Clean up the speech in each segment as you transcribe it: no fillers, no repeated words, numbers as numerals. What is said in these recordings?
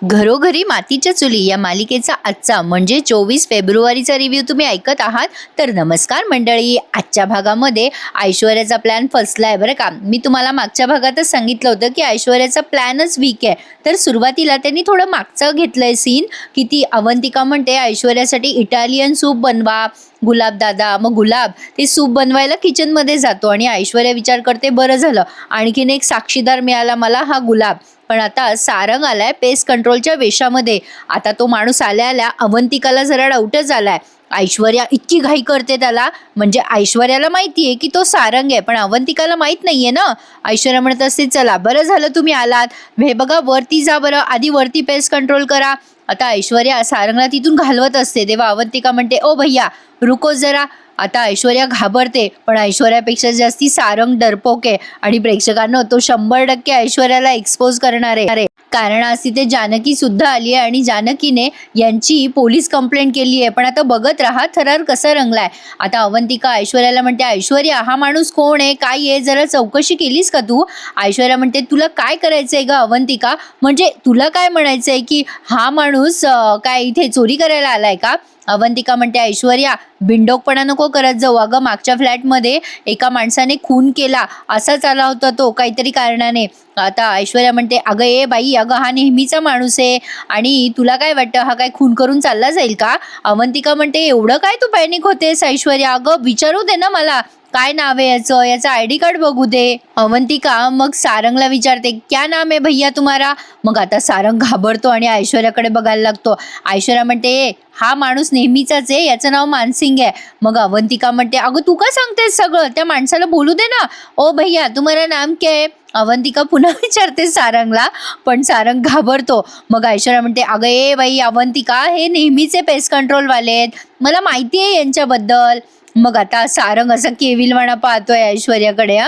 घरोघरी मातीच्या चुली या मालिकेचा आजचा म्हणजे 24 फेब्रुवारीचा रिव्ह्यू तुम्ही ऐकत आहात. तर नमस्कार मंडळी, आजच्या भागामध्ये ऐश्वर्याचा प्लॅन फसलाय बरं का. मी तुम्हाला मागच्या भागातच सांगितलं होतं की ऐश्वर्याचा प्लॅनच वीक आहे. तर सुरुवातीला त्यांनी थोडं मागचं घेतलंय सीन की ती अवंतिका म्हणते ऐश्वर्यासाठी इटालियन सूप बनवा. गुलाब दादा, मग गुलाब ते सूप बनवायला किचनमध्ये जातो आणि ऐश्वर्या विचार करते बरं झालं आणखीन एक साक्षीदार मिळाला मला, हा गुलाब. पण आता सारंग आलाय पेस्ट कंट्रोलच्या वेशामध्ये. आता तो माणूस आल्या अवंतिकाला जरा डाऊटच आलाय. ऐश्वर्या इतकी घाई करते त्याला, म्हणजे ऐश्वर्याला माहितीये की तो सारंग आहे पण अवंतिकाला माहित नाहीये ना. ऐश्वर्या म्हणत असते चला बरं झालं तुम्ही आलात, हे बघा वरती जा बरं, आधी वरती पेस्ट कंट्रोल करा. आता ऐश्वर्या सारंगला तिथून घालवत असते तेव्हा अवंतिका म्हणते ओ भैया रुको जरा. आता ऐश्वर्या घाबरते पण ऐश्वर्यापेक्षा जास्ती सारंग डरपोक आहे आणि प्रेक्षकांना तो 100% ऐश्वर्याला एक्सपोज करणार आहे. कारण आज तिथे जानकी सुद्धा आली आहे आणि जानकीने यांची पोलीस कंप्लेंट केली आहे. पण आता बघत राहा थरार कसा रंगलाय. आता अवंतिका ऐश्वर्याला म्हणते ऐश्वर्या हा माणूस कोण आहे, काय आहे, जरा चौकशी केलीस का तू. ऐश्वर्या म्हणते तुला काय करायचंय ग अवंतिका, म्हणजे तुला काय म्हणायचंय की हा माणूस काय इथे चोरी करायला आलाय का. अवंतिका म्हणते ऐश्वर्या बिंडोकपणा नको करत जाऊ, अगं मागच्या फ्लॅटमध्ये एका माणसाने खून केला, असाच आला होता तो काहीतरी कारणाने. आता ऐश्वर्या म्हणते अगं ए बाई, अगं हा नेहमीचा माणूस आहे आणि तुला काय वाटतं हा काय खून करून चालला जाईल का. अवंतिका म्हणते एवढं काय तू पॅनिक होतेस ऐश्वर्या, अगं विचारू दे ना मला काय नाव आहे याचं आयडी कार्ड बघू दे. अवंतिका मग सारंगला विचारते क्या नाम है भैया तुम्हारा. मग आता सारंग घाबरतो आणि ऐश्वर्याकडे बघायला लागतो. ऐश्वर्या म्हणते हा माणूस नेहमीचाच आहे, याचं नाव मानसिंग आहे. मग अवंतिका म्हणते अगं तू का सांगतेस सगळं, त्या माणसाला बोलू दे ना. ओ भैया तुम्हारा नाम क्या है. अवंतिका पुन्हा विचारते सारंगला पण सारंग घाबरतो. मग ऐश्वर्या म्हणते अगं ए बाई अवंतिका हे नेहमीचे पेस्ट कंट्रोलवाले आहेत, मला माहिती आहे यांच्याबद्दल. मग आता सारंग असा केविलवाणा पाहतोय ऐश्वर्याकडे.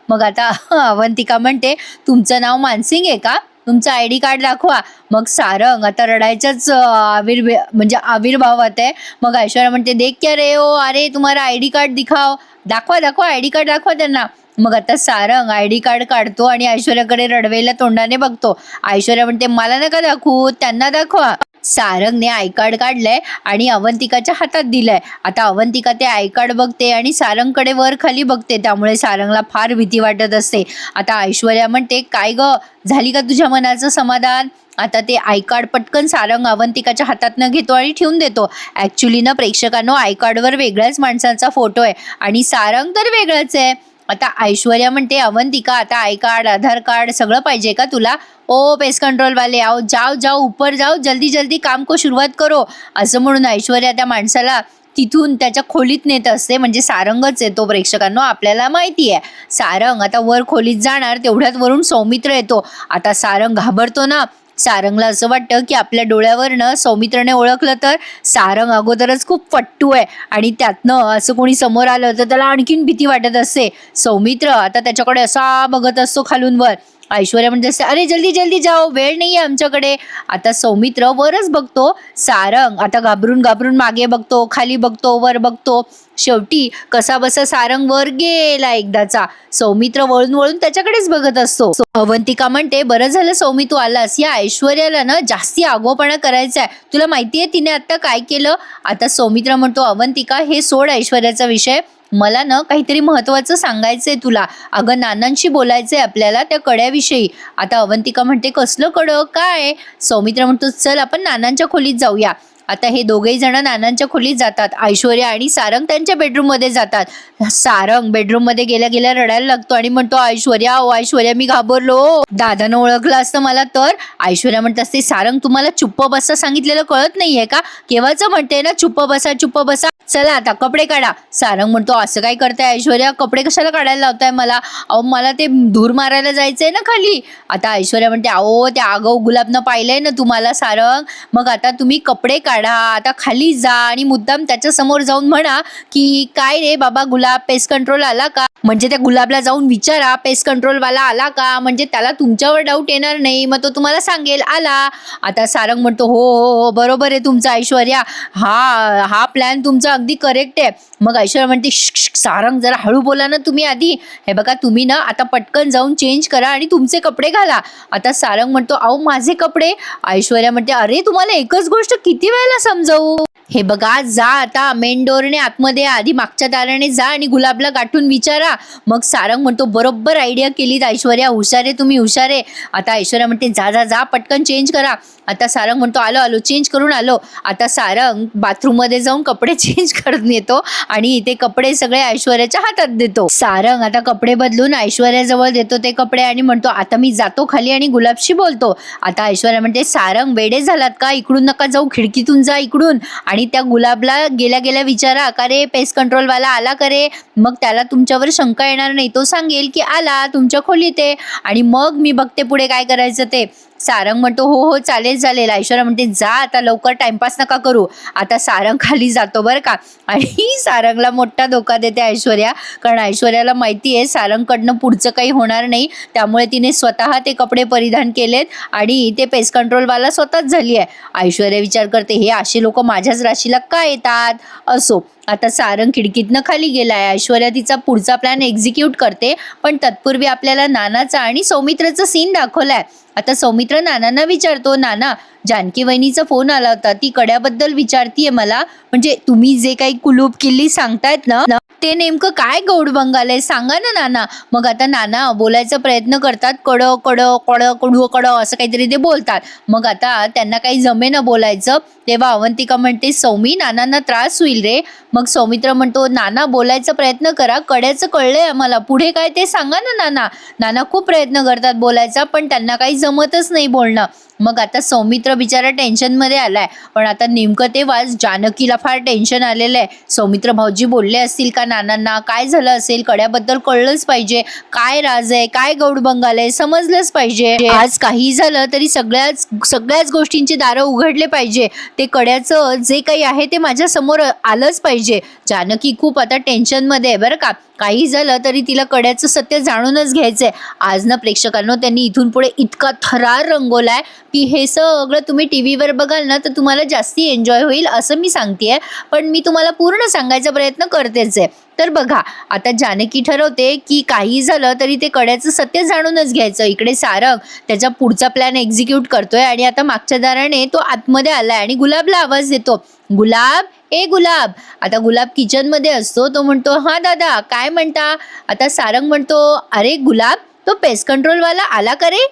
मग आता अवंतिका म्हणते तुमचं नाव मानसिंग आहे का, तुमचं आयडी कार्ड दाखवा. मग सारंग आता रडायच्याच म्हणजे आविर्भावात आहे. मग ऐश्वर्या म्हणते देख क्या रे हो, अरे तुम्हाला आयडी कार्ड दिखाओ, दाखवा दाखवा आयडी कार्ड दाखवा त्यांना. मग आता सारंग आयडी कार्ड काढतो आणि ऐश्वर्याकडे रडवेल्या तोंडाने बघतो. ऐश्वर्या म्हणते मला नका दाखवू, त्यांना दाखवा. सारंगने आय कार्ड काढलंय आणि अवंतिकाच्या हातात दिलंय. आता अवंतिका ते आय कार्ड बघते आणि सारंगकडे वर खाली बघते, त्यामुळे सारंगला फार भीती वाटत असते. आता ऐश्वर्या म्हणते काय ग, झाली का तुझ्या मनाचं समाधान. आता ते आय कार्ड पटकन सारंग अवंतिकाच्या हातातनं घेतो आणि ठेवून देतो. ॲक्च्युली ना प्रेक्षकांनो आय कार्डवर वेगळ्याच माणसाचा फोटो आहे आणि सारंग तर वेगळंच आहे. आता ऐश्वर्या म्हणते अवंतिका आता आय कार्ड आधार कार्ड सगळं पाहिजे का तुला. ओ पेस्ट कंट्रोल वाले आओ जाओ जाओ ऊपर जाओ, जल्दी जल्दी काम को सुरुवात करो. असं म्हणून ऐश्वर्या त्या माणसाला तिथून त्याच्या खोलीत नेत असते. म्हणजे सारंगच येतो प्रेक्षकांनो, आपल्याला माहिती आहे. सारंग आता वर खोलीत जाणार तेवढ्यात वरून सौमित्र येतो. आता सारंग घाबरतो ना. सारंगला असं वाटतं की आपल्या डोळ्यावरनं सौमित्रने ओळखलं तर. सारंग अगोदरच खूप फट्टू आहे आणि त्यातनं असं कोणी समोर आलं तर त्याला आणखीन भीती वाटत असते. सौमित्र आता त्याच्याकडे असा बघत असतो खालून वर. ऐश्वर्या म्हणते असते अरे जल्दी जल्दी जाओ, वेळ नाहीये आमच्याकडे. आता सौमित्र वरच बघतो. सारंग आता घाबरून घाबरून मागे बघतो, खाली बघतो, वर बघतो. शेवटी कसा बसा सारंग वर गेला एकदाचा. सौमित्र वळून वळून त्याच्याकडेच बघत असतो. अवंतिका म्हणते बरं झालं सौमी तू आलास, या ऐश्वर्याला ना जास्ती आगोपणा करायचा आहे, तुला माहितीये तिने आता काय केलं. आता सौमित्र म्हणतो अवंतिका हे सोड ऐश्वर्याचा विषय, मला ना काहीतरी महत्वाचं सांगायचंय तुला. अगं नानांशी बोलायचंय आपल्याला त्या कड्याविषयी. आता अवंतिका म्हणते कसलं कडं काय. सौमित्र म्हणतो चल आपण नानांच्या खोलीत जाऊया. आता हे दोघेही जण नानांच्या खोलीत जातात. ऐश्वर्या आणि सारंग त्यांच्या बेडरूम मध्ये जातात. सारंग बेडरूम मध्ये गेल्या गेल्या रडायला लागतो आणि म्हणतो ऐश्वर्या ओ ऐश्वर्या मी घाबरलो, दादानं ओळखलं असतं मला तर. ऐश्वर्या म्हणत असते सारंग तुम्हाला चुप्प बसा सांगितलेलं कळत नाहीये का, केव्हाच म्हणते ना चुप्प बसा. चला आता कपडे काढा. सारंग म्हणतो असं काय करताय ऐश्वर्या, कपडे कशाला काढायला लावताय मला, अहो मला ते धूर मारायला जायचंय ना खाली. आता ऐश्वर्या म्हणते अहो त्या आगाऊ गुलाबनं पाहिलंय ना तुम्हाला सारंग, मग आता तुम्ही कपडे काढा, आता खाली जा आणि मुद्दाम त्याच्या समोर जाऊन म्हणा की काय रे बाबा गुलाब पेस्ट कंट्रोल आला का. म्हणजे त्या गुलाबला जाऊन विचारा पेस्ट कंट्रोलवाला आला का, म्हणजे त्याला तुमच्यावर डाऊट येणार नाही, मग तो तुम्हाला सांगेल आला. आता सारंग म्हणतो हो हो हो बरोबर आहे तुमचं ऐश्वर्या, हा हा प्लॅन तुमचा अगदी करेक्ट आहे. मग ऐश्वर्या म्हणते सारंग जरा हळू बोला ना तुम्ही आधी, हे बघा तुम्ही ना आता पटकन जाऊन चेंज करा आणि तुमचे कपडे घाला. आता सारंग म्हणतो अहो माझे कपडे. ऐश्वर्या म्हणते अरे तुम्हाला एकच गोष्ट किती वेळेला समजावू, हे बघा जा आता मेन डोरने आतमध्ये आधी मागच्या दाराने जा आणि गुलाबला गाठून विचारा. मग सारंग म्हणतो बरोबर आयडिया केलीत ऐश्वर्या, हुशार आहे तुम्ही, हुशार आहे. आता ऐश्वर्या म्हणते जा जा जा पटकन चेंज करा. आता सारंग म्हणतो आलो आलो चेंज करून आलो. आता सारंग बाथरूम मध्ये जाऊन कपडे चेंज करून येतो आणि ते कपडे सगळे ऐश्वर्याच्या हातात देतो. सारंग आता कपडे बदलून ऐश्वर्याजवळ देतो ते कपडे आणि म्हणतो आता मी जातो खाली आणि गुलाबशी बोलतो. आता ऐश्वर्या म्हणते सारंग वेडे झालात का, इकडून नका जाऊ, खिडकीतून जा इकडून आणि त्या गुलाबला गेल्या गेल्या विचारा का रे पेस्ट कंट्रोलवाला आला का रे, मग त्याला तुमच्यावर शंका येणार नाही, तो सांगेल की आला तुमच्या खोलीत आहे आणि मग मी बघते पुढे काय करायचं ते. सारंग म्हणतो हो हो चालेल चालेल. ऐश्वर्या म्हणते जा आता लवकर, टाइमपास नका करू. आता सारंग खाली जातो बरं का, आणि सारंगला मोठा धोका देते ऐश्वर्या, कारण ऐश्वर्याला माहिती आहे सारंगकडनं पुढचं काही होणार नाही, त्यामुळे तिने स्वतः ते कपडे परिधान केलेत आणि ते पेस्ट कंट्रोलवाला स्वतःच झाली आहे. ऐश्वर्या विचार करते हे असे लोक माझ्याच राशीला का येतात. असो आता सारंग खिडकीतनं खाली गेलाय. ऐश्वर्या तिचा पुढचा प्लॅन एक्झिक्यूट करते, पण तत्पूर्वी आपल्याला नानाचा आणि सौमित्राचा सीन दाखवलाय. आता सौमित्र नानांना विचारतो नाना जानकी वहिनीचा फोन आला होता, ती कड्याबद्दल विचारतीये मला, म्हणजे तुम्ही जे काही कुलूप किल्ली सांगतायत ना ते नेमकं काय गौड बंगाल सांगा ना नाना. मग आता नाना बोलायचा प्रयत्न करतात, कड कड कड कडू कड असं काहीतरी ते बोलतात. मग आता त्यांना काही जमेना बोलायचं, तेव्हा अवंतिका म्हणते सौमी नानांना त्रास होईल रे. मग सौमित्र म्हणतो नाना बोलायचा प्रयत्न करा, कड्याचं कळलंय आम्हाला, पुढे काय ते सांगा ना नाना. नाना खूप प्रयत्न करतात बोलायचा पण त्यांना काही जमतच नाही बोलणं. मग आता सौमित्र बिचारा टेन्शनमध्ये आलाय, पण आता नेमकं तेव्हाच जानकीला फार टेन्शन आलेलं आहे. सौमित्र भाऊजी बोलले असतील का नानांना, काय झालं असेल, कड्याबद्दल कळलंच पाहिजे, काय राज आहे, काय गौड बंगाल आहे समजलंच पाहिजे. आज काही झालं तरी सगळ्याच गोष्टींची दारं उघडले पाहिजे, ते कड्याचं जे काही आहे ते माझ्या समोर आलंच पाहिजे. जानकी खूप आता टेन्शनमध्ये आहे बरं का, काही झालं तरी तिला कड्याचं सत्य जाणूनच घ्यायचंय. आज ना प्रेक्षकांनो त्यांनी इथून पुढे इतका थरार रंगवलाय की हे सगळं तुम्ही टीव्हीवर बघाल ना तर तुम्हाला जास्ती एन्जॉय होईल असं मी सांगतेय, पण मी तुम्हाला पूर्ण सांगायचा प्रयत्न करतेच आहे. तर बघा आता जानकी ठरवते की काही झालं तरी ते कड्याचं सत्य जाणूनच घ्यायचं. इकडे सारंग त्याचा पुढचा प्लॅन एक्झिक्यूट करतोय आणि आता मागच्या दाराने तो आतमध्ये आलाय आणि गुलाबला आवाज देतो, गुलाब ए गुलाब. आता गुलाब किचन मध्ये असतो, तो म्हणतो हा दादा काय म्हणता. आता सारंग म्हणतो अरे गुलाब तो पेस्ट कंट्रोलवाला आला का रे.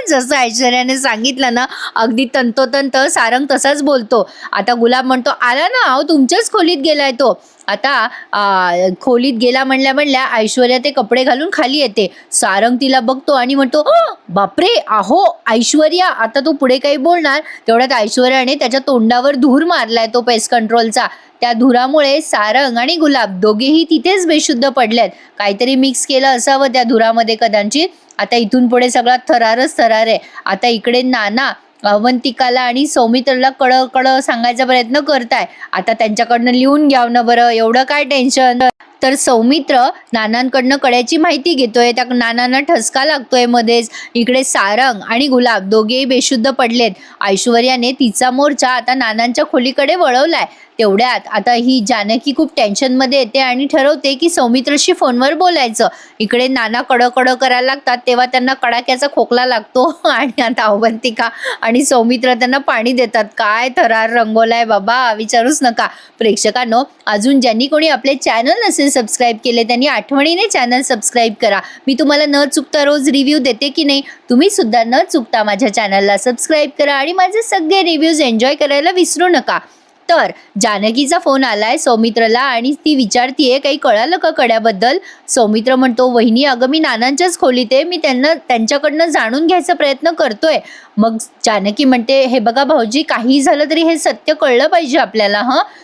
जसं ऐश्वर्याने सांगितलं ना अगदी तंतोतंत सारंग तसाच बोलतो. आता गुलाब म्हणतो आला ना, अहो तुमच्याच खोलीत गेलाय तो. आता खोलीत गेला म्हणल्या ऐश्वर्या ते कपडे घालून खाली येते. सारंग तिला बघतो आणि म्हणतो बापरे अहो ऐश्वर्या. आता तो पुढे काही बोलणार तेवढ्यात ऐश्वर्याने त्याच्या तोंडावर धूर मारलाय तो पेस्ट कंट्रोलचा. त्या धुरामुळे सारंग आणि गुलाब दोघेही तिथेच बेशुद्ध पडलेत, काहीतरी मिक्स केलं असावं त्या धुरामध्ये कदाचित. आता इथून पुढे सगळा थरारच थरार आहे. आता इकडे नाना अवंतिकाला आणि सौमित्रला कड सांगायचा प्रयत्न करताय. आता त्यांच्याकडनं लिहून घ्यावं ना बरं, एवढं काय टेन्शन. तर सौमित्र नानांकडनं कड्याची माहिती घेतोय, त्या नानांना ठसका लागतोय मध्येच. इकडे सारंग आणि गुलाब दोघेही बेशुद्ध पडलेत. ऐश्वर्याने तिचा मोर्चा आता नानांच्या खोलीकडे वळवलाय. तेवढ्यात आता ही जानकी खूप टेन्शनमध्ये येते आणि ठरवते की सौमित्रशी फोनवर बोलायचं. इकडे नाना कड करायला लागतात तेव्हा त्यांना कडाक्याचा खोकला लागतो आणि आता अवंतिका आणि सौमित्र त्यांना पाणी देतात. काय थरार रंगवलाय बाबा, विचारूच नका. प्रेक्षकांनो अजून ज्यांनी कोणी आपले चॅनल नसेल सबस्क्राईब केले त्यांनी आठवणीने चॅनल सबस्क्राईब करा. मी तुम्हाला न चुकता रोज रिव्ह्यू देते की नाही, तुम्ही सुद्धा न चुकता माझ्या चॅनलला सबस्क्राईब करा आणि माझे सगळे रिव्ह्यूज एन्जॉय करायला विसरू नका. तर जानकीचा फोन आलाय सौमित्रला आणि ती विचारतीये काही कळालं का कड्याबद्दल. सौमित्र म्हणतो वहिनी अगं मी नानांच्याच खोलीत आहे, मी त्यांच्याकडनं जाणून घ्यायचा प्रयत्न करतोय. मग जानकी म्हणते, हे बघा भाऊजी, काही झालं तरी हे सत्य कळलं पाहिजे आपल्याला.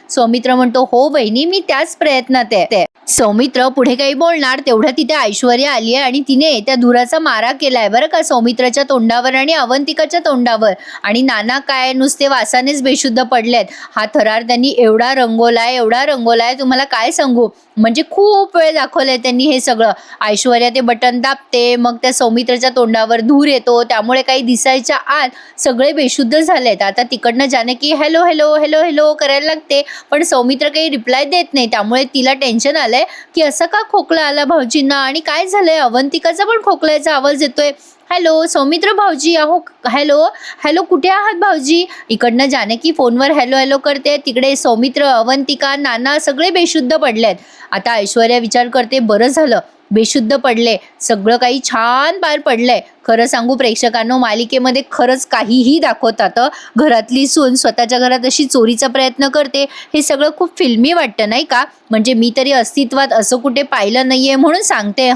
सौमित्र म्हणतो, हो बहिणी, मी त्याच प्रयत्नात आहे. सौमित्र पुढे काही बोलणार तेवढ्या तिथे ऐश्वर्या आली आहे आणि तिने त्या धुराचा मारा केलाय बरं का सौमित्राच्या तोंडावर आणि अवंतिकाच्या तोंडावर. आणि नाना काय नुसते वासानेच बेशुद्ध पडलेत. हा थरार त्यांनी एवढा रंगवलाय तुम्हाला काय सांगू. म्हणजे खूप वेळ दाखवलंय त्यांनी हे सगळं. ऐश्वर्या ते बटन दाबते, मग त्या सौमित्राच्या तोंडावर धूर येतो, त्यामुळे काही दिसायच्या आत सगळे बेशुद्ध झालेत. आता तिकडनं Janaki hello hello hello hello करायला लागते, पण सौमित्र काही रिप्लाय देत नाही. त्यामुळे तिला टेन्शन आलंय की असं का खोकला आला भाऊजींना आणि काय झालंय. अवंतिकाचा पण खोकल्याचा आवाज येतोय. हॅलो सौमित्र भाऊजी, अहो हॅलो हॅलो, कुठे आहात भाऊजी. इकडनं जानकी फोनवर हॅलो हॅलो करते, तिकडे सौमित्र, अवंतिका, नाना सगळे बेशुद्ध पडलेत. आता ऐश्वर्या विचार करते, बरं झालं बेशुद्ध पडले, सगळं काही छान पार पडलंय. खरं सांगू प्रेक्षकांनो, मालिकेमध्ये खरंच काहीही दाखवतात. घरातली सून स्वतःच्या घरात अशी चोरीचा प्रयत्न करते, हे सगळं खूप फिल्मी वाटतं नाही का. म्हणजे मी तरी अस्तित्वात असं कुठे पाहिलं नाहीये म्हणून सांगते.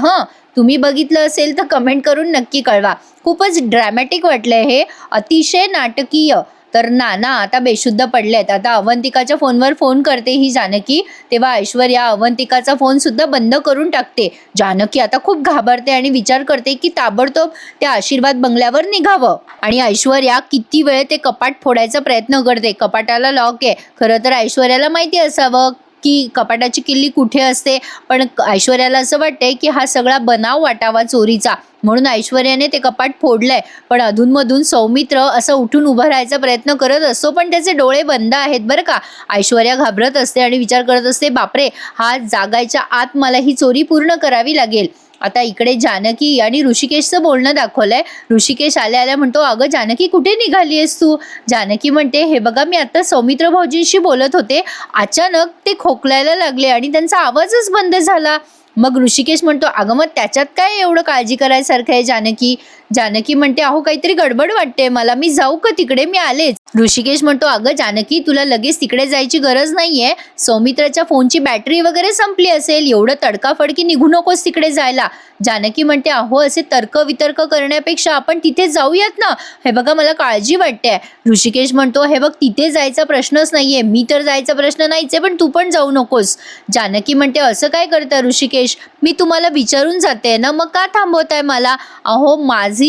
तुम्ही बघितलं असेल तर कमेंट करून नक्की कळवा. खूपच ड्रॅमॅटिक वाटलंय हे, अतिशय नाटकीय. तर नाना आता बेशुद्ध पडलेत. आता अवंतिकाच्या फोनवर फोन करते ही जानकी, तेव्हा ऐश्वर्या अवंतिकाचा फोन सुद्धा बंद करून टाकते. जानकी आता खूप घाबरते आणि विचार करते की ताबडतोब त्या आशीर्वाद बंगल्यावर निघावं. आणि ऐश्वर्या किती वेळ ते कपाट फोडायचा प्रयत्न करते. कपाटाला लॉक आहे. खरं तर ऐश्वर्याला माहिती असावं की कपाटाची किल्ली कुठे असते, पण ऐश्वर्याला असं वाटतंय की हा सगळा बनाव वाटावा चोरीचा, म्हणून ऐश्वर्याने ते कपाट फोडलंय. पण अधूनमधून सौमित्र असं उठून उभं राहायचा प्रयत्न करत असतो, पण त्याचे डोळे बंद आहेत बरं का. ऐश्वर्या घाबरत असते आणि विचार करत असते, बापरे, हा जागायच्या आत मला ही चोरी पूर्ण करावी लागेल. आता इकडे जानकी आणि ऋषिकेशचं बोलणं दाखवलंय. ऋषिकेश आल्या म्हणतो, अगं जानकी, कुठे निघाली आहेस तू. जानकी म्हणते, हे बघा, मी आता सौमित्र भाऊजींशी बोलत होते, अचानक ते खोकलायला लागले आणि त्यांचा आवाजच बंद झाला. मग ऋषिकेश म्हणतो, अगं मग त्याच्यात काय एवढं काळजी करायसारखं आहे जानकी. जानकी म्हणते, अहो काहीतरी गडबड वाटते मला, मी जाऊ का तिकडे, मी आलेच. ऋषिकेश म्हणतो, अगं जानकी, तुला लगेच तिकडे जायची गरज नाहीये. सौमित्राच्या फोनची बॅटरी वगैरे संपली असेल, एवढं तडकाफडकी निघू नकोस तिकडे जायला. जानकी म्हणते, अहो असे तर्क वितर्क करण्यापेक्षा आपण तिथे जाऊयात ना, हे बघा मला काळजी वाटते. ऋषिकेश म्हणतो, हे बघ, तिथे जायचा प्रश्नच नाहीये, मी तर जायचा प्रश्न नाहीच आहे, पण तू पण जाऊ नकोस. जानकी म्हणते, असं काय करतं ऋषिकेश, मी तुम्हाला विचारून जाते ना, मग का थांबवताय मला. अहो माझी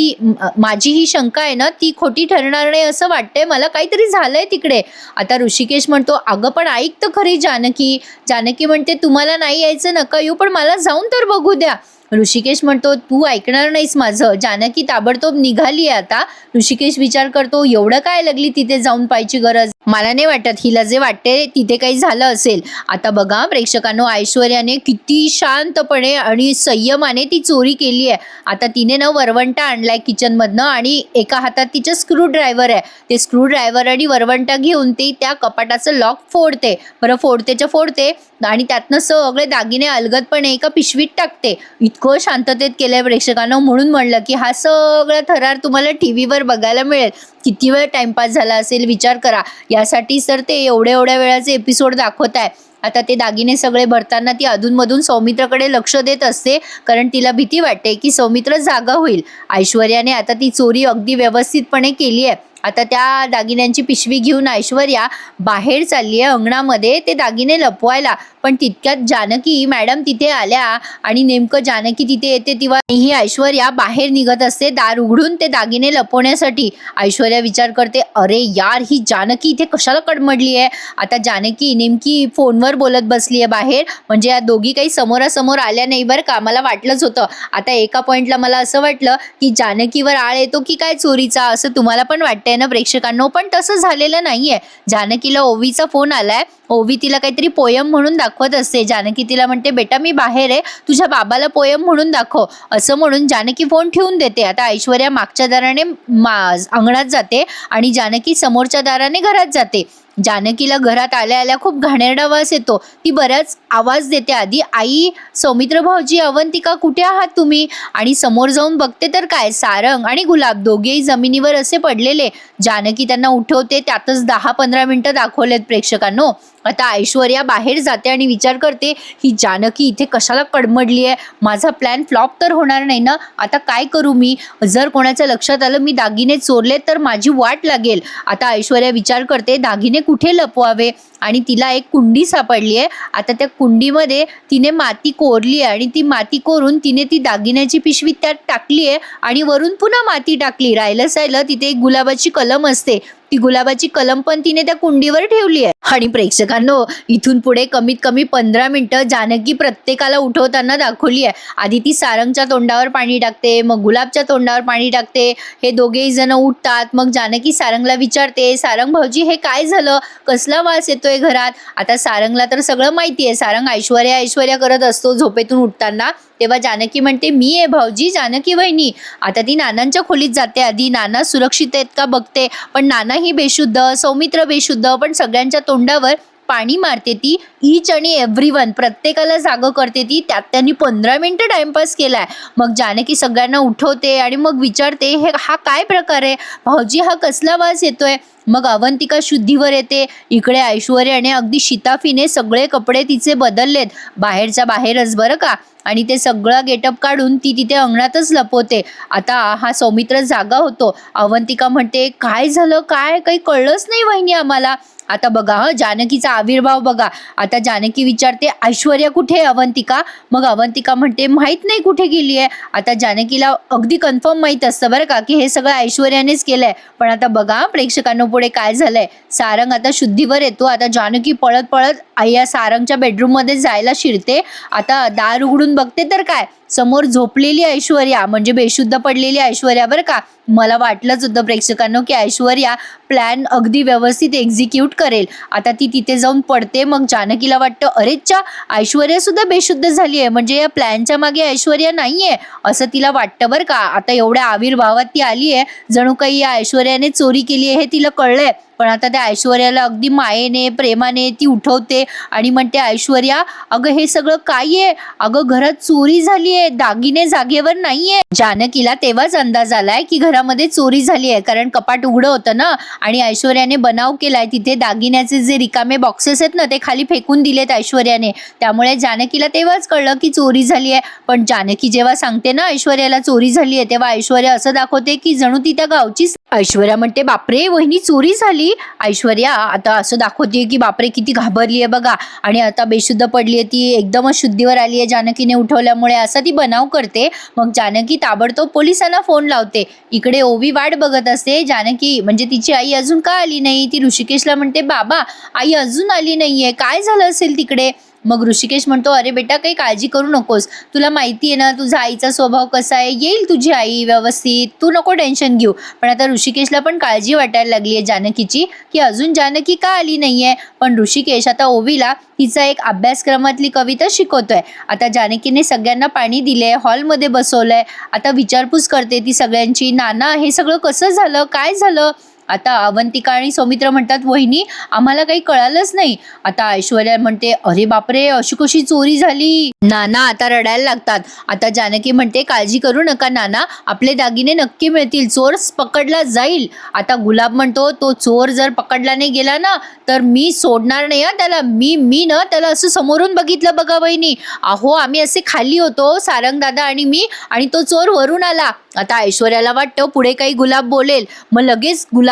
ही शंका आहे ना, ती खोटी ठरणार नाही असं वाटतंय मला, काहीतरी झालंय तिकडे. आता ऋषिकेश म्हणतो, अगं पण ऐक तर खरी जानकी. जानकी म्हणते, तुम्हाला नाही यायचं नका येऊ, पण मला जाऊन तर बघू द्या. ऋषिकेश म्हणतो, तू ऐकणार नाहीस माझं. जानकी ताबडतोब निघाली आता. ऋषिकेश विचार करतो, एवढं काय लागली तिथे जाऊन पाहायची गरज. मला नाही वाटत, हिला जे वाटते तिथे काही झालं असेल. आता बघा प्रेक्षकांनो, ऐश्वर्याने किती शांतपणे आणि संयमाने ती चोरी केली आहे. आता तिने ना वरवंटा आणलाय किचन मधनं आणि एका हातात तिच्या स्क्रू ड्रायव्हर आहे. ते स्क्रू ड्रायव्हर आणि वरवंटा घेऊन ती त्या कपाटाचं लॉक फोडते. बरं, फोडते आणि त्यातनं सगळे दागिने अलगदपणे एका पिशवीत टाकते. इतकं शांततेत केलंय प्रेक्षकांनो, म्हणून म्हणलं की हा सगळा थरार तुम्हाला टीव्हीवर बघायला मिळेल. किती वेळ टाइमपास झाला असेल विचार करा. यासाठीच तर ते एवढ्या वेळाचे एपिसोड दाखवत आहे. आता ते दागिने सगळे भरताना ती अधूनमधून सौमित्रकडे लक्ष देत असते, कारण तिला भीती वाटते की सौमित्र जागा होईल. ऐश्वर्याने आता ती चोरी अगदी व्यवस्थितपणे केली आहे. आता त्या दागिन्यांची पिशवी घेऊन ऐश्वर्या बाहेर चालली आहे अंगणामध्ये ते दागिने लपवायला. पण तितक्यात जानकी मॅडम तिथे आल्या आणि नेमकं जानकी तिथे येते तेव्हा ही ऐश्वर्या बाहेर निघत असते दार उघडून ते दागिने लपवण्यासाठी. ऐश्वर्या विचार करते, अरे यार, ही जानकी इथे कशाला कडमडली आहे. आता जानकी नेमकी फोनवर बोलत बसली आहे बाहेर. म्हणजे या दोघी काही समोरासमोर आल्या नाही बरं का, मला वाटलंच होतं. आता एका पॉइंटला मला असं वाटलं की जानकीवर आळ येतो की काय चोरीचा, असं तुम्हाला पण वाटतंय ना प्रेक्षकांनो. पण तसं झालेलं नाहीये. जानकीला ओवीचा फोन आलाय. ओवी तिला काहीतरी पोयम म्हणून दाखवत असते. जानकी तिला म्हणते, बेटा मी बाहेर आहे, तुझ्या बाबाला पोयम म्हणून दाखव. असं म्हणून जानकी फोन ठेवून देते. आता ऐश्वर्या मागच्या दाराने अंगणात जाते आणि जानकी समोरच्या दाराने घरात जाते. जानकीला घरात आल्या आल्या खूप घाणेरडा वास येतो. ती बऱ्याच आवाज देते आधी, आई, सौमित्र भाऊजी, अवंतिका, कुठे आहात तुम्ही? आणि समोर जाऊन बघते तर काय, सारंग आणि गुलाब दोघेही जमिनीवर असे पडलेले. जानकी त्यांना उठवते. त्यातच 10-15 मिनिटं दाखवलेत प्रेक्षकांनो. आता ऐश्वर्या बाहेर जाते आणि विचार करते, ही जानकी इथे कशाला कडमडली आहे? माझा प्लॅन फ्लॉप तर होणार नाही ना? आता काय करू मी? जर कोणाच्या लक्षात आलं मी दागिने चोरले तर माझी वाट लागेल. आता ऐश्वर्या विचार करते दागिने कुठे लपवावे, आणि तिला एक कुंडी सापडली आहे. आता त्या कुंडीमध्ये तिने माती कोरली आहे आणि ती माती कोरून तिने ती दागिन्याची पिशवी त्यात टाकली आहे आणि वरून पुन्हा माती टाकली. राहिलं तिथे एक गुलाबाची कलम असते, ती गुलाबाची कलम पण तिने त्या कुंडीवर ठेवली आहे. आणि प्रेक्षकांनो, इथून पुढे कमीत कमी 15 मिनिटं जानकी प्रत्येकाला उठवताना दाखवली आहे. आधी ती सारंगच्या तोंडावर पाणी टाकते, मग गुलाबच्या तोंडावर पाणी टाकते. हे दोघेही जण उठतात. मग जानकी सारंगला विचारते, सारंग भाऊजी हे काय झालं? कसला वास येतोय घरात? आता सारंगला तर सगळं माहिती आहे. सारंग ऐश्वर्या ऐश्वर्या करत असतो झोपेतून उठताना. तेव्हा जानकी म्हणते, मी आहे भाऊजी, जानकी वहिनी. आता ती नानांच्या खोलीत जाते. आधी नाना सुरक्षित आहेत का बघते, पण नानाही बेशुद्ध, सौमित्र बेशुद्ध, पण सगळ्यांच्या तोंडावर पाणी मारते ती. ईच आणि एव्हरीवन, प्रत्येकाला जागं करते ती. त्यात त्यांनी 15 मिनिटं टाइमपास केलाय. मग जानकी सगळ्यांना उठवते आणि मग विचारते, हा काय प्रकार आहे भाऊजी? हा कसला वास येतोय? मग अवंतिका शुद्धीवर येते. इकडे ऐश्वर्याने अगदी शिताफीने सगळे कपडे तिचे बदललेत, बाहेरच्या बाहेरच बरं का. आणि ते सगळं गेटअप काढून ती तिथे अंगणातच लपवते. आता हा सौमित्र जागा होतो. अवंतिका म्हणते, काय झालं? काय काही कळलंच नाही वहिनी आम्हाला. आता बघा जानकीचा आविर्भाव बघा. आता जानकी विचारते, ऐश्वर्या कुठे आहे अवंतिका? मग अवंतिका म्हणते, माहित नाही कुठे गेली आहे. आता जानकीला अगदी कन्फर्म माहीत असतं बरं का की हे सगळं ऐश्वर्यानेच केलंय. पण आता बघा प्रेक्षकांनो पुढे काय झालंय. सारंग आता शुद्धीवर येतो. आता जानकी पळत पळत या सारंगच्या बेडरूम मध्ये जायला शिरते. आता दार उघडून बघते तर काय, समोर झोपलेली ऐश्वर्या, म्हणजे बेशुद्ध पडलेली ऐश्वर्या बरं का. मला वाटलंच होतं प्रेक्षकांनो की ऐश्वर्या प्लॅन अगदी व्यवस्थित एक्झिक्यूट करेल. आता ती तिथे जाऊन पडते. मग जानकीला वाटतं, अरेच्चा, ऐश्वर्या सुद्धा बेशुद्ध झाली आहे, म्हणजे या प्लॅनच्या मागे ऐश्वर्या नाहीये असं तिला वाटतं बरं का. आता एवढ्या आविर्भावात ती आली आहे, जणू काही या ऐश्वर्याने चोरी केली आहे हे तिला कळलंय. पण आता त्या ऐश्वर्याला अगदी मायेने प्रेमाने ती उठवते आणि म्हणते, ऐश्वर्या अगं हे सगळं काय आहे? अगं घरात चोरी झाली आहे, दागिने जागेवर नाहीये. जानकीला तेव्हाच अंदाज आलाय की घरामध्ये चोरी झाली आहे, कारण कपाट उघडं होतं ना आणि ऐश्वर्याने बनाव केलाय. तिथे दागिन्याचे जे रिकामे बॉक्सेस आहेत ना ते खाली फेकून दिलेत ऐश्वर्याने. त्यामुळे जानकीला तेव्हाच कळलं की चोरी झाली आहे. पण जानकी जेव्हा सांगते ना ऐश्वर्याला चोरी झाली आहे, तेव्हा ऐश्वर्या असं दाखवते की जणू ती त्या गावचीच. ऐश्वर्या म्हणते, बापरे वहिनी चोरी झाली? ऐश्वर्या आता असं दाखवते की बापरे किती घाबरली आहे बघा, आणि आता बेशुद्ध पडली आहे ती, एकदमच शुद्धीवर आली आहे जानकीने उठवल्यामुळे, असा ती बनाव करते. मग जानकी ताबडतोब पोलिसांना फोन लावते. इकडे ओवी वाट बघत असते. जानकी म्हणजे तिची आई अजून का आली नाही? ती ऋषिकेशला म्हणते, बाबा आई अजून आली नाहीये, काय झालं असेल तिकडे? मग ऋषिकेश म्हणतो, अरे बेटा काही काळजी करू नकोस, तुला माहिती आहे ना तुझा आईचा स्वभाव कसा आहे, येईल तुझी आई व्यवस्थित, तू नको टेन्शन घेऊ. पण आता ऋषिकेशला पण काळजी वाटायला लागली आहे जानकीची की अजून जानकी का आली नाहीये. पण ऋषिकेश आता ओवीला तिचा एक अभ्यासक्रमातली कविता शिकवतोय. आता जानकीने सगळ्यांना पाणी दिले, हॉलमध्ये बसवलंय. आता विचारपूस करते ती सगळ्यांची, नाना हे सगळं कसं झालं, काय झालं? आता अवंतिका आणि सौमित्र म्हणतात, वहिनी आम्हाला काही कळालंच नाही. आता ऐश्वर्या म्हणते, अरे बापरे अशी कशी चोरी झाली? नाना आता रडायला लागतात. आता जानकी म्हणते, काळजी करू नका नाना, आपले दागिने नक्की मिळतील, चोर पकडला जाईल. आता गुलाब म्हणतो, तो चोर जर पकडला नाही गेला ना तर मी सोडणार नाही त्याला. मी ना त्याला असं समोरून बघितलं बघा वहिनी, अहो आम्ही असे खाली होतो सारंग दादा आणि मी, आणि तो चोर वरून आला. आता ऐश्वर्याला वाटतं पुढे काही गुलाब बोलेल, मग लगेच गुलाब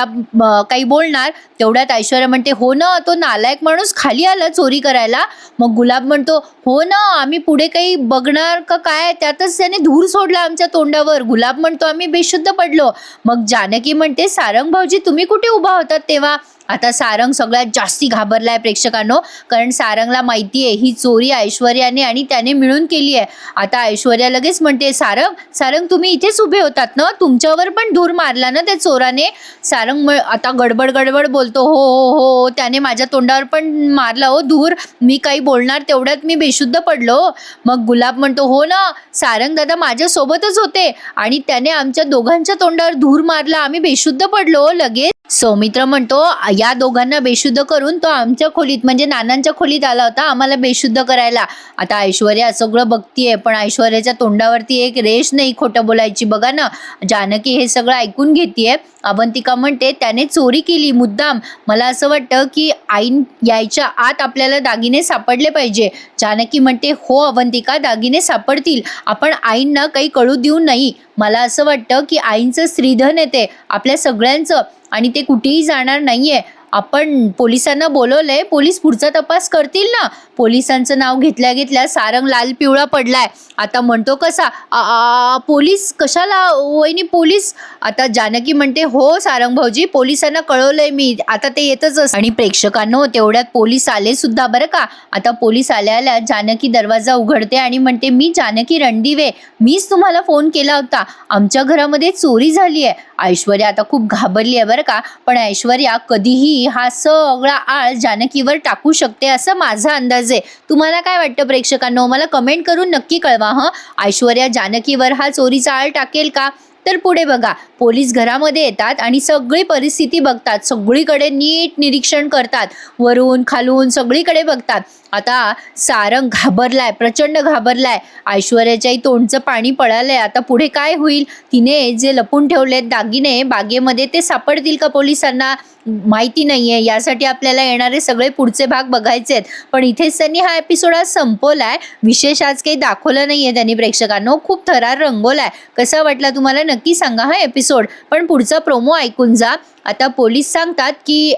काही बोलणार. तेवढ्यात ऐश्वर्या म्हणते, हो ना तो नालायक माणूस खाली आला चोरी करायला. मग गुलाब म्हणतो, हो ना आम्ही पुढे काही बघणार का काय, त्यातच त्याने धूर सोडला आमच्या तोंडावर. गुलाब म्हणतो, आम्ही बेशुद्ध पडलो. मग जानकी म्हणते, सारंग भाऊजी तुम्ही कुठे उभा होतात तेव्हा? आता सारंग सगळ्यात जास्ती घाबरलाय प्रेक्षकांनो, कारण सारंगला माहिती आहे ही चोरी ऐश्वर्याने आणि त्याने मिळून केली आहे. आता ऐश्वर्या लगेच म्हणते, सारंग तुम्ही इथेच उभे होतात ना, तुमच्यावर पण धूर मारला ना त्या चोराने? सारंग आता गडबड बोलतो, हो हो हो त्याने माझ्या तोंडावर पण मारला हो धूर, मी काही बोलणार तेवढ्यात मी बेशुद्ध पडलो. मग गुलाब म्हणतो, हो ना सारंग दादा माझ्या सोबतच होते आणि त्याने आमच्या दोघांच्या तोंडावर धूर मारला, आम्ही बेशुद्ध पडलो लगेच. सौमित्र म्हणतो या दोघांना बेशुद्ध करून तो आमच्या खोलीत म्हणजे नानांच्या खोलीत आला होता आम्हाला बेशुद्ध करायला. आता ऐश्वर्या सगळं बघतीये पण ऐश्वर्याच्या तोंडावरती एक रेष नाही खोटं बोलायची. बघा ना, जानकी हे सगळं ऐकून घेतीये. अवंतिका म्हणते त्याने चोरी केली मुद्दाम. मला असं वाटतं की आईन यायच्या आत आपल्याला दागिने सापडले पाहिजे. जानकी म्हणते हो अवंतिका, दागिने सापडतील. आपण आईंना काही कळू देऊ नाही. मला असं वाटतं की आईंचं स्त्रीधन येते आपल्या सगळ्यांचं आणि ते कुठेही जाणार नाहीये. आपण पोलिसांना बोलवलंय, पोलीस पुढचा तपास करतील ना. पोलिसांचं नाव घेतल्या घेतल्या सारंग लाल पिवळा पडलाय. आता म्हणतो कसा पोलीस कशाला वहिनी पोलीस. आता जानकी म्हणते हो सारंग भाऊजी, पोलिसांना कळवलंय मी, आता ते येतच असं. आणि प्रेक्षकांनो तेवढ्यात पोलीस आले सुद्धा बरं का. आता पोलीस आल्या जानकी दरवाजा उघडते आणि म्हणते मी जानकी रणदिवे, मीच तुम्हाला फोन केला होता, आमच्या घरामध्ये चोरी झाली आहे. ऐश्वर्या आता खूप घाबरली आहे बरं का. पण ऐश्वर्या कधीही हा सगळा आळ जानकीवर टाकू शकते असं माझा अंदाज आहे. तुम्हाला काय वाटतं प्रेक्षकांनो, मला कमेंट करून नक्की कळवा. ऐश्वर्या जानकीवर हा चोरीचा आळ टाकेल का? तर पुढे बघा, पोलीस घरामध्ये येतात आणि सगळी परिस्थिती बघतात, सगळीकडे नीट निरीक्षण करतात, वरून खालून सगळीकडे बघतात. आता सारंग घाबरलाय, प्रचंड घाबरलाय. ऐश्वर्याच्याही तोंडचं पाणी पळालंय. आता पुढे काय होईल? तिने जे लपून ठेवलेत दागिने बागेमध्ये ते सापडतील का पोलिसांना? माहिती नाहीये. यासाठी आपल्याला येणारे सगळे पुढचे भाग बघायचे आहेत. पण इथेच त्यांनी हा एपिसोड आज संपवलाय. विशेष आज काही दाखवलं नाहीये त्यांनी प्रेक्षकांनो. खूप थरार रंगवलाय. कसा वाटला तुम्हाला नक्की सांगा हा एपिसोड. पण पुढचा प्रोमो ऐकून जा. आता पोलीस सांगतात की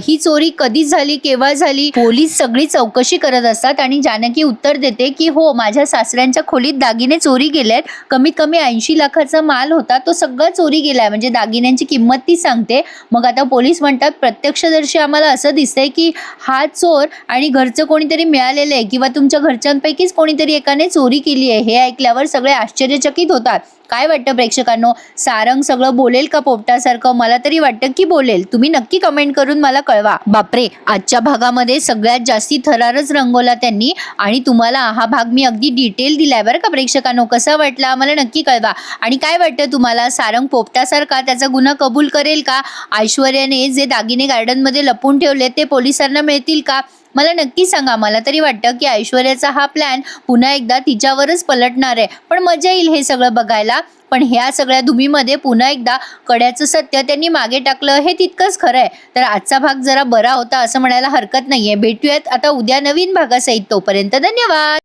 ही चोरी कधी झाली, केव्हा झाली. पोलीस सगळी चौकशी करत असतात आणि जानकी उत्तर देते की हो, माझ्या सासऱ्यांच्या खोलीत दागिने चोरी गेलेत. कमीत कमी 80 लाखाचा माल होता, तो सगळा चोरी गेलाय. म्हणजे दागिन्यांची किंमत ती सांगते. मग आता पोलीस म्हणतात प्रत्यक्षदर्शी आम्हाला असं दिसतंय की हा चोर आणि घरचं कोणीतरी मिळालेलं आहे किंवा तुमच्या घरच्यांपैकीच कोणीतरी एकाने चोरी केली आहे. हे ऐकल्यावर सगळे आश्चर्यचकित होतात. काय वाटतं प्रेक्षकांनो, सारंग सगळं बोलेल का पोपटासारखं? मला तरी वाटतं की बोलेल. तुम्ही नक्की कमेंट करून मला कळवा. बापरे, आजच्या भागामध्ये सगळ्यात जास्ती थरारच रंगवला त्यांनी आणि तुम्हाला हा भाग मी अगदी डिटेल दिलाय बरं का प्रेक्षकांनो. कसा वाटला मला नक्की कळवा. आणि काय वाटतं तुम्हाला, सारंग पोपटासारखा त्याचा गुन्हा कबूल करेल का? ऐश्वर्याने जे दागिने गार्डनमध्ये लपून ठेवले ते पोलिसांना मिळतील का? मला नक्की सांगा. मला तरी वाटतं की ऐश्वर्याचा हा प्लॅन पुन्हा एकदा तिच्यावरच पलटणार आहे. पण मजा येईल हे सगळं बघायला. पण ह्या सगळ्या धुमीमध्ये पुन्हा एकदा कड्याचं सत्य त्यांनी मागे टाकलं हे तितकंच खरं आहे. तर आजचा भाग जरा बरा होता असं म्हणायला हरकत नाहीये. भेटूयात आता उद्या नवीन भागासहित. तोपर्यंत धन्यवाद.